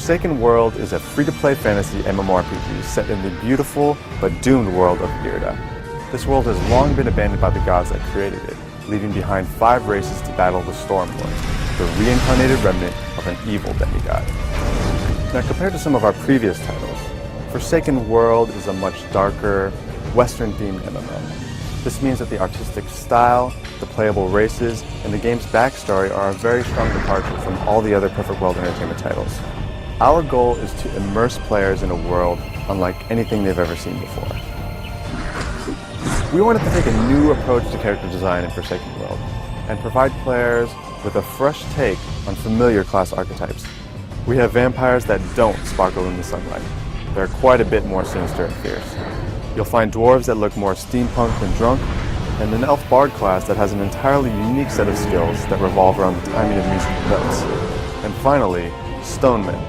Forsaken World is a free-to-play fantasy MMORPG set in the beautiful but doomed world of Irda. This world has long been abandoned by the gods that created it, leaving behind 5 races to battle the Stormlord, the reincarnated remnant of an evil demigod. Now, compared to some of our previous titles, Forsaken World is a much darker, Western-themed MMO. This means that the artistic style, the playable races, and the game's backstory are a very strong departure from all the other Perfect World Entertainment titles. Our goal is to immerse players in a world unlike anything they've ever seen before. We wanted to take a new approach to character design in Forsaken World and provide players with a fresh take on familiar class archetypes. We have vampires that don't sparkle in the sunlight. They're quite a bit more sinister and fierce. You'll find dwarves that look more steampunk than drunk, and an elf bard class that has an entirely unique set of skills that revolve around the timing of musical notes. And finally, stonemen,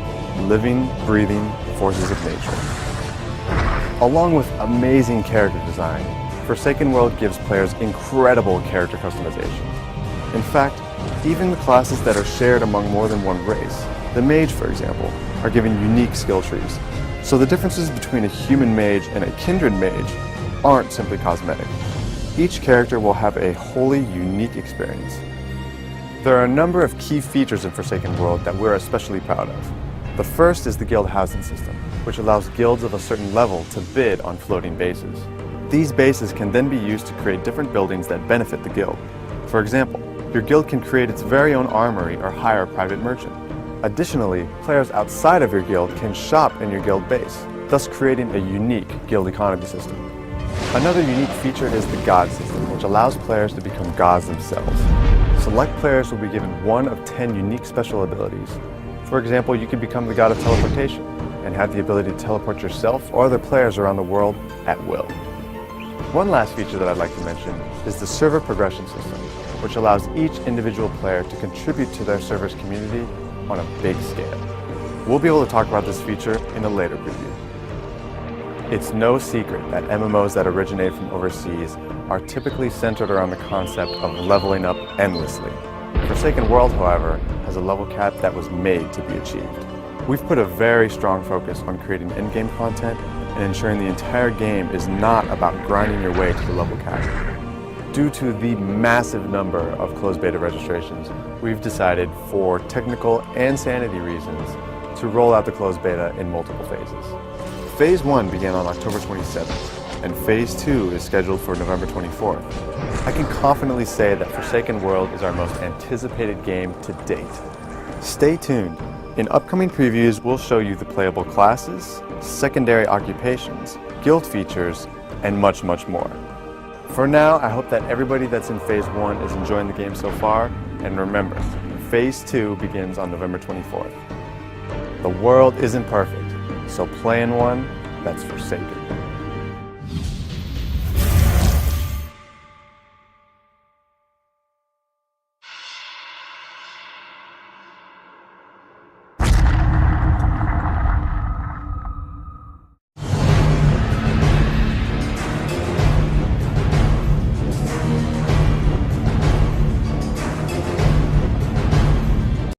living, breathing forces of nature. Along with amazing character design, Forsaken World gives players incredible character customization. In fact, even the classes that are shared among more than one race, the mage for example, are given unique skill trees. So the differences between a human mage and a kindred mage aren't simply cosmetic. Each character will have a wholly unique experience. There are a number of key features in Forsaken World that we're especially proud of. The first is the guild housing system, which allows guilds of a certain level to bid on floating bases. These bases can then be used to create different buildings that benefit the guild. For example, your guild can create its very own armory or hire a private merchant. Additionally, players outside of your guild can shop in your guild base, thus creating a unique guild economy system. Another unique feature is the god system, which allows players to become gods themselves. Select players will be given 1 of 10 unique special abilities. For example, you can become the god of teleportation and have the ability to teleport yourself or other players around the world at will. One last feature that I'd like to mention is the server progression system, which allows each individual player to contribute to their server's community on a big scale. We'll be able to talk about this feature in a later preview. It's no secret that MMOs that originate from overseas are typically centered around the concept of leveling up endlessly. Forsaken World, however, has a level cap that was made to be achieved. We've put a very strong focus on creating in-game content and ensuring the entire game is not about grinding your way to the level cap. Due to the massive number of closed beta registrations, we've decided, for technical and sanity reasons, to roll out the closed beta in multiple phases. Phase 1 began on October 27th, and Phase 2 is scheduled for November 24th. I can confidently say that Forsaken World is our most anticipated game to date. Stay tuned. In upcoming previews, we'll show you the playable classes, secondary occupations, guild features, and much, much more. For now, I hope that everybody that's in Phase 1 is enjoying the game so far, and remember, Phase 2 begins on November 24th. The world isn't perfect, so play in one that's forsaken.